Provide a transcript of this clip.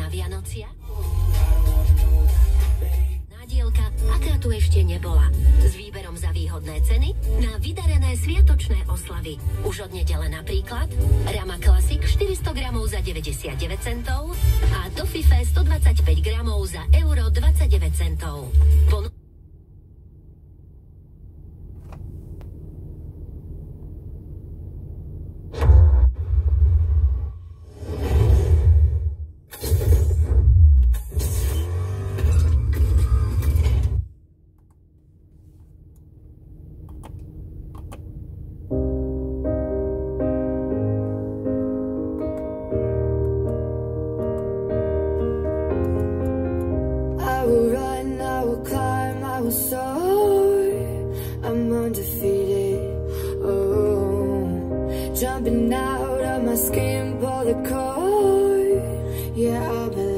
Vianocia? Nádielka, aká tu ešte nebola. S výberom za výhodné ceny na vydarené sviatočné oslavy. Už od nedele napríklad Rama Classic 400 gramov za 99 centov a Toffifee 125 gramov za euro 29 centov. Jumping out of my skin, pull the cord. Yeah, I'll be